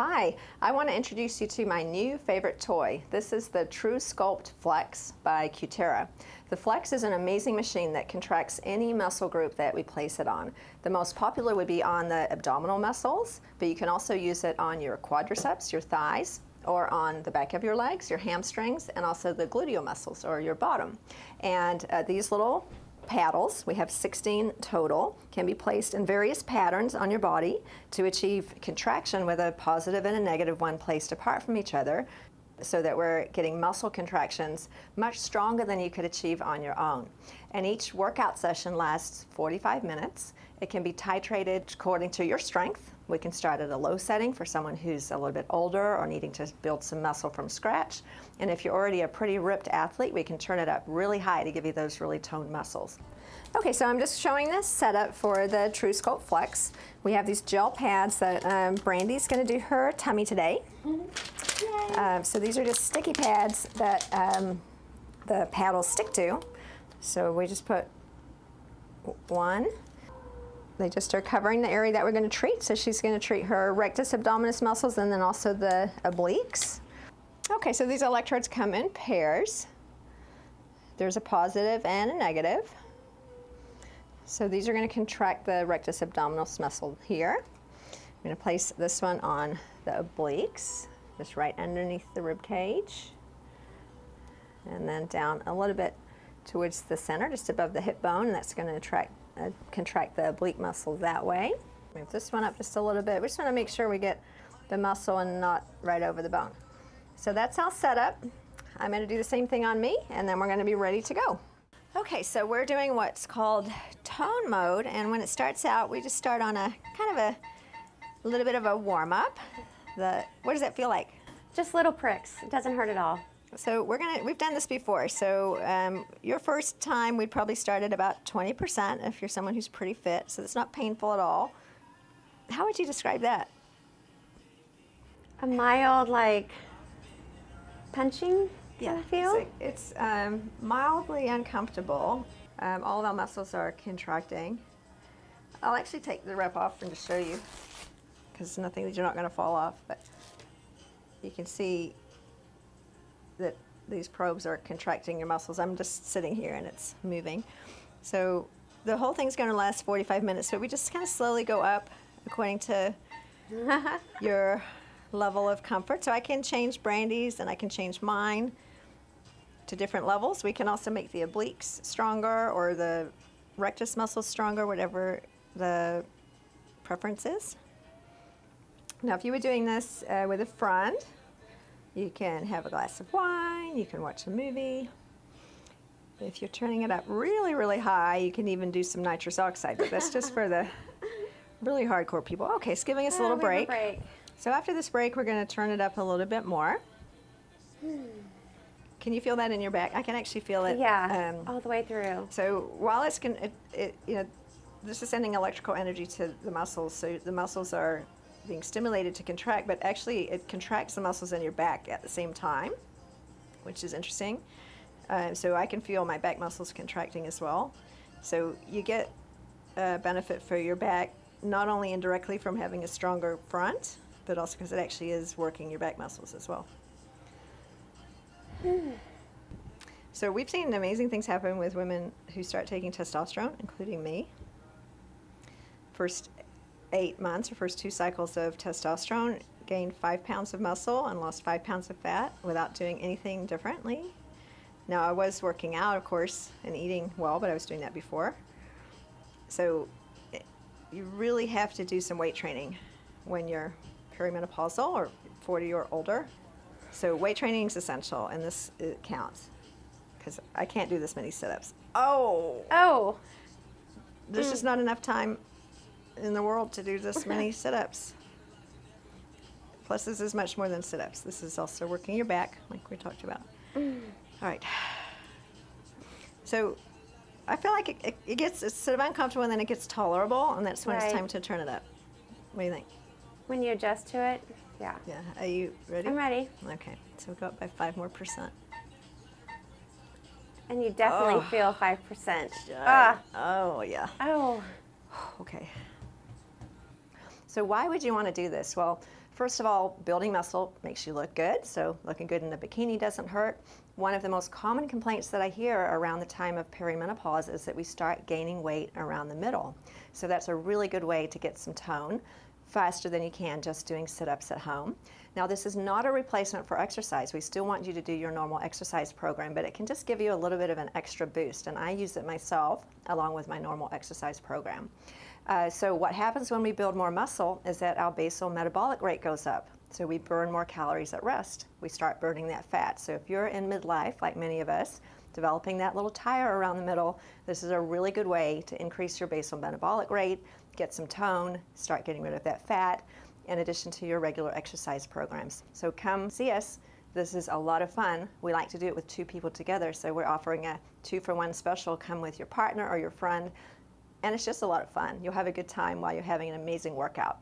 Hi, I want to introduce you to my new favorite toy. This is the truSculpt Flex by Cutera. The Flex is an amazing machine that contracts any muscle group that we place it on. The most popular would be on the abdominal muscles, but you can also use it on your quadriceps, your thighs, or on the back of your legs, your hamstrings, and also the gluteal muscles, or your bottom. And these little paddles, we have 16 total, can be placed in various patterns on your body to achieve contraction with a positive and a negative one placed apart from each other, so that we're getting muscle contractions much stronger than you could achieve on your own. And each workout session lasts 45 minutes. It can be titrated according to your strength. We can start at a low setting for someone who's a little bit older or needing to build some muscle from scratch. And if you're already a pretty ripped athlete, we can turn it up really high to give you those really toned muscles. Okay, so I'm just showing this setup for the truSculpt Flex. We have these gel pads that Brandy's going to do her tummy today. So these are just sticky pads that the paddles stick to. So we just put one. They just are covering the area that we're going to treat. So she's going to treat her rectus abdominis muscles and then also the obliques. Okay, so these electrodes come in pairs. There's a positive and a negative. So these are going to contract the rectus abdominis muscle here. I'm going to place this one on the obliques, just right underneath the rib cage. And then down a little bit towards the center, just above the hip bone, and that's going to contract the oblique muscle that way. Move this one up just a little bit. We just want to make sure we get the muscle and not right over the bone. So that's all set up. I'm going to do the same thing on me, and then we're going to be ready to go. Okay, so we're doing what's called tone mode, and when it starts out, we just start on a kind of a little bit of a warm-up. What does that feel like? Just little pricks. It doesn't hurt at all. So we've done this before. So your first time, we'd probably start at about 20% if you're someone who's pretty fit. So it's not painful at all. How would you describe that? A mild, like, punching kind of feel? It's mildly uncomfortable. All of our muscles are contracting. I'll actually take the rep off and just show you, because nothing that you're not going to fall off. But you can see that these probes are contracting your muscles. I'm just sitting here and it's moving. So the whole thing's going to last 45 minutes. So we just kind of slowly go up according to your level of comfort. So I can change Brandy's and I can change mine to different levels. We can also make the obliques stronger or the rectus muscles stronger, whatever the preference is. Now, if you were doing this with a friend, you can have a glass of wine, you can watch a movie. If you're turning it up really, really high, you can even do some nitrous oxide, but that's just for the really hardcore people. Okay, it's giving us a little break. So after this break, we're going to turn it up a little bit more. Can you feel that in your back? I can actually feel it. Yeah, all the way through. So while this is sending electrical energy to the muscles, so the muscles are being stimulated to contract, but actually it contracts the muscles in your back at the same time, which is interesting. So I can feel my back muscles contracting as well. So you get a benefit for your back, not only indirectly from having a stronger front, but also because it actually is working your back muscles as well. So we've seen amazing things happen with women who start taking testosterone, including me. First 8 months or first 2 cycles of testosterone, gained 5 pounds of muscle and lost 5 pounds of fat without doing anything differently. Now, I was working out, of course, and eating well, but I was doing that before. So you really have to do some weight training when you're perimenopausal or 40 or older. So weight training is essential, and this counts, because I can't do this many sit-ups. Oh! There's just not enough time in the world to do this many sit-ups. Plus, this is much more than sit-ups. This is also working your back, like we talked about. All right. So I feel like it's sort of uncomfortable, and then it gets tolerable, and that's when it's time to turn it up. What do you think? When you adjust to it, yeah. Yeah. Are you ready? I'm ready. Okay. So we'll go up by 5 more %. And you definitely feel 5%. Oh, yeah. Oh. Okay. So why would you want to do this? Well, First of all, building muscle makes you look good, so looking good in a bikini doesn't hurt. One of the most common complaints that I hear around the time of perimenopause is that we start gaining weight around the middle. So that's a really good way to get some tone faster than you can just doing sit-ups at home. Now, this is not a replacement for exercise. We still want you to do your normal exercise program, but it can just give you a little bit of an extra boost, and I use it myself along with my normal exercise program. So what happens when we build more muscle is that our basal metabolic rate goes up. So we burn more calories at rest. We start burning that fat. So if you're in midlife, like many of us, developing that little tire around the middle, this is a really good way to increase your basal metabolic rate, get some tone, start getting rid of that fat, in addition to your regular exercise programs. So come see us. This is a lot of fun. We like to do it with 2 people together, so we're offering a 2-for-1 special. Come with your partner or your friend, and it's just a lot of fun. You'll have a good time while you're having an amazing workout.